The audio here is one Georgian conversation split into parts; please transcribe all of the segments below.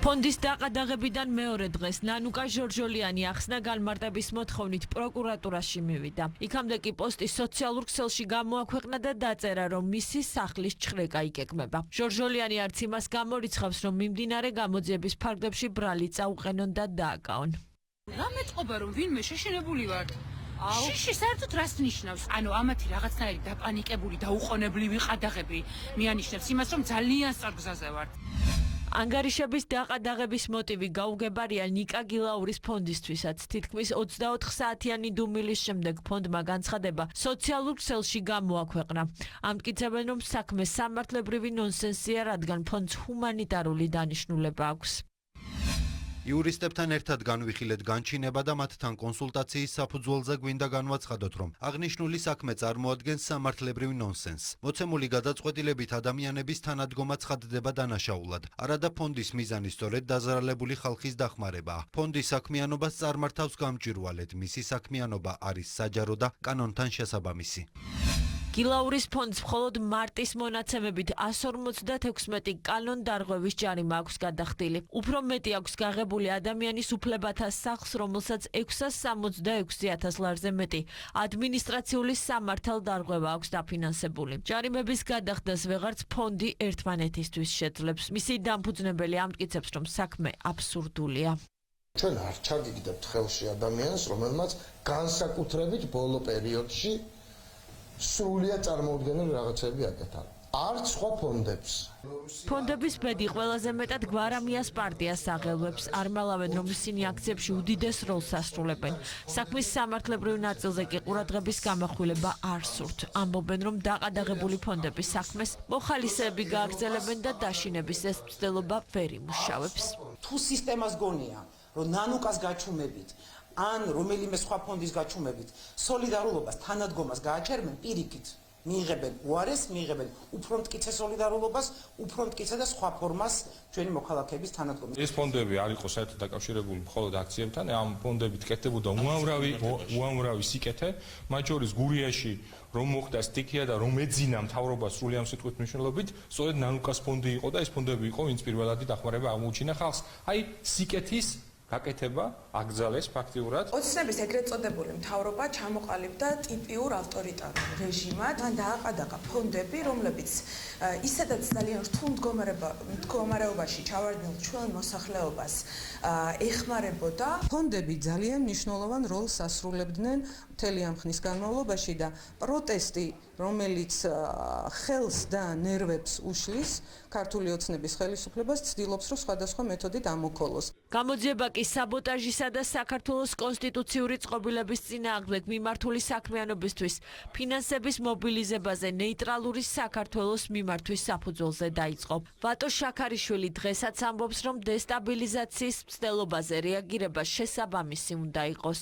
ფონდის დაყადაღებიდან მეორე დღეს ნანუკა ჟორჟოლიანი ახსნა განმარტების მოთხოვნით პროკურატურაში მივიდა. იქამდე კი პოსტი სოციალურ ქსელში გამოაქვეყნა და დაწერა, რომ მისი სახლის ჩხრეკა იგეგმება. ჟორჟოლიანი არც იმას გამორიცხავს, რომ მიმდინარე გამოძიების ფარგლებში ბრალი წაუყენონ და დააკავონ. რა მეტყობა, რომ ვინმე შეშინებული ვართ? შიში საერთოდ რას ნიშნავს? ანუ ამათი რაღაცნაირი დაპანიკებული, დაუყოვნებლივი ყადაღები მიანიშნებს იმას, რომ ძალიან სწორ გზაზე ვართ. ანგარიშების დაყადაღების მოტივი გაუგებარია ნიკა გილაურის ფონდისთვისაც. თითქმის 24 საათიანი დუმილის შემდეგ ფონდმა განცხადება სოციალურ ქსელში გამოაქვეყნა. ამტკიცებენ, რომ საქმე სამართლებრივი ნონსენსია, რადგან ფონდს ჰუმანიტარული დანიშნულება აქვს. იურისტებთან ერთად განვიხილეთ განჩინება და მათთან კონსულტაციის საფუძველზე გვინდა განვაცხადოთ, რომ აღნიშნული საქმე წარმოადგენს სამართლებრივ ნონსენსს. მოცემული გადაწყვეტილებით ადამიანების თანადგომა ცხადდება დანაშაულად. არადა ფონდის მიზანი სწორედ დაზარალებული ხალხის დახმარებაა. ფონდის საქმიანობას წარმართავს გამჭვირვალედ, მისი საქმიანობა არის საჯარო და კანონთან შესაბამისი. გილაურის ფონდს მხოლოდ მარტის მონაცემებით 156 კანონდარღვევის ჯარიმა აქვს გადახდილი. უფრო მეტი აქვს გაღებული ადამიანის უფლებათა სახლს, რომელსაც 666,000 ლარზე მეტი ადმინისტრაციული სამართალდარღვევა აქვს დაფინანსებული. ჯარიმების გადახდას ვეღარც ფონდი ერთმანეთისთვის შეძლებს. მისი დამფუძნებელი ამტკიცებს, რომ საქმე აბსურდულია. ჩვენ არ ჩაგიგდებთ ხელში ადამიანს, რომელმაც განსაკუთრებით ბოლო პერიოდში სრულიად წარმოუდგენელი რაღაცები აკეთა. არც სხვა ფონდებს. ფონდების ბედი ყველაზე მეტად გვარამიას პარტიას აღელვებს. არ მალავენ, რომ ისინი აქციებში უდიდეს როლს ასრულებენ. საქმის სამართლებრივ ნაწილზე კი ყურადღების გამახვილება არ სურთ. ამბობენ, რომ დაყადაღებული ფონდების საქმეს მოხალისეები გააგრძელებენ და დაშინების ეს მცდელობა ვერ იმუშავებს. თუ სისტემას გონია, რომ ნანუკას გაჩუმებით ან რომელიმე სხვა ფონდის გაჩუმებით სოლიდარულობას, თანადგომას გააჩერებენ, პირიქით მიიღებენ უარეს, მიიღებენ უფრო მტკიცე სოლიდარულობას, უფრო მტკიცე და სხვა ფორმას ჩვენი მოქალაქეების თანადგომის. ეს ფონდები არ იყო საერთოდ დაკავშირებული მხოლოდ აქციებთან, ამ ფონდებით კეთდებოდა უამრავი სიკეთე, მათ შორის გურიაში რომ მოხდა სტიქია და რომ ეძინა მთავრობას სრული ამ სიტყვის მნიშვნელობით, სწორედ ნანუკას ფონდი იყო და ეს ფონდები იყო, ვინც პირველადი დახმარება აღმოუჩინა ხალხს. აი სიკეთის გაკეთება აგზალეს ფაქტიურად. ოცნების ეგრეთ წოდებული მთავრობა ჩამოყალიბდა ტიპიურ ავტორიტარულ რეჟიმად. მან დააყადაღა ფონდები, რომლებიც ისედაც ძალიან რთულ მდგომარეობაში ჩავარდნილ ჩვენ მოსახლეობას ეხმარებოდა. ფონდები ძალიან მნიშვნელოვან როლს ასრულებდნენ მთელი ამ ხნის განმავლობაში და პროტესტი, რომელიც ხელს და ნერვებს უშლის ქართული ოცნების ხელისუფლებას, ცდილობს, რომ სხვადასხვა მეთოდით ამოქოლოს. გამოძიება კი საბოტაჟისა და საქართველოს კონსტიტუციური წყობილების წინააღმდეგ მიმართული საქმიანობისთვის ფინანსების მობილიზებაზე ნეიტრალური საქართველოს მიმართვის საფუძველზე დაიწყო. ვატო შაქარიშვილი დღესაც ამბობს, რომ დესტაბილიზაციის მცდელობაზე რეაგირება შესაბამისი უნდა იყოს.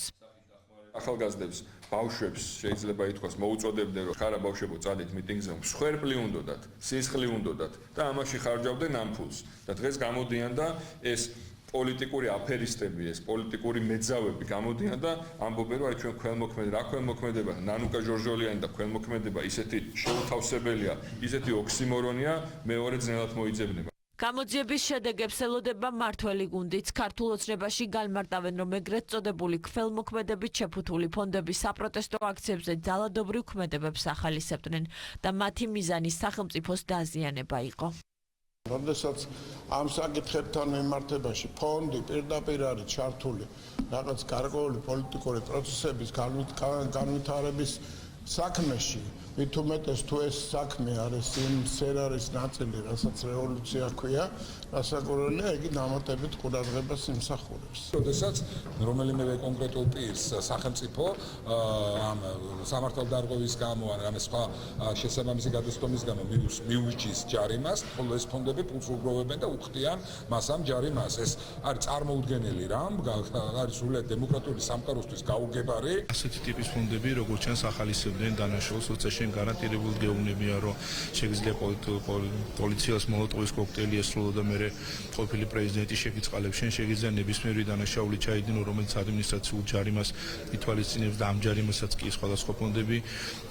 ახალგაზრდებს, ბავშვებს შეიძლება ითქვას მოუწოდებდნენ, რომ ხარა ბავშვებო წადით მიტინგზე, მსხვერპლი უნდოდათ, სისხლი უნდოდათ და ამაში ხარჯავდნენ ამ ფულს. და დღეს გამოდიან და ეს პოლიტიკური აფერისტები, ეს პოლიტიკური მეძავები გამოდიან და ამბობენ, რომ აი ჩვენ ქველმოქმედება, რა ქველმოქმედება, ნანუკა ჟორჟოლიანი და ქველმოქმედება ისეთი შეუთავსებელია, ისეთი ოქსიმორონია, მეორე ძნელად მოიძებნება. გამოძიების შედეგებს ელოდება მართველი გუნდიც. ქართულ ოცნებაში განმარტავენ, რომ ეგრეთ წოდებული ქველმოქმედებით შეფუთული ფონდები საპროტესტო აქციებზე ძალადობრივ ქმედებებს ახალისებდნენ და მათი მიზანი სახელმწიფოს დაზიანება იყო. როდესაც ამ საკითხებთან მიმართებაში ფონდი პირდაპირ არის ჩართული რაღაც გარკვეული პოლიტიკური პროცესების განვითარების საქმეში, მით უმეტეს თუ ეს საქმე არის იმ სერარის ნაწილი, რასაც რევოლუცია ჰქვია, რასაკვირველია, იგი დამატებით ყურადღებას იმსახურებს. როდესაც რომელიმე კონკრეტულ პირს სახელმწიფო ამ სამართალდარღვევის გამო ან რამე სხვა შესაბამისი გადასტომის გამო მიუჩის ჯარიმას, ხოლო ეს ფონდები ფულს უგროვებენ და უხდიან მას ამ ჯარიმას. ეს არის წარმოუდგენელი რამ, არის სრულიად დემოკრატიული სამყაროსთვის გაუგებარი. ასეთი ტიპის ფონდები, როგორც ჩანს, ახალისებდნენ დანაშაულს, როცა შენ გარანტირებულად გეუბნებია, რომ შეგვიძლია პოლიციას მოლოტოვის კოქტეილი ესრულო და მერე ყოფილი პრეზიდენტი შეგიწყალებს, შენ შეგიძლია ნებისმიერი დანაშაული ჩაიდინო, რომელიც ადმინისტრაციულ ჯარიმას ითვალისწინებს და ამ ჯარიმასაც კი სხვადასხვა ფონდები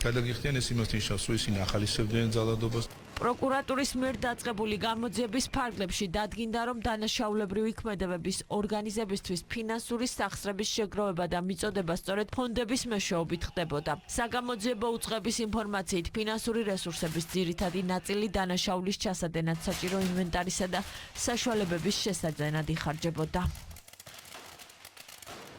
გადაგიხდიან. ეს იმას ნიშნავს, რომ ისინი ახალისებდნენ ძალადობას. პროკურატურის მიერ დაწყებული გამოძიების ფარგლებში დადგინდა, რომ დანაშაულებრივი ქმედებების ორგანიზებისთვის ფინანსური სახსრების შეგროვება და მიწოდება სწორედ ფონდების მეშვეობით ხდებოდა. საგამოძიებო უწყების ინფორმაციით, ფინანსური რესურსების ძირითადი ნაწილი დანაშაულის ჩასადენად საჭირო ინვენტარისა და საშუალებების შესაძენად იხარჯებოდა.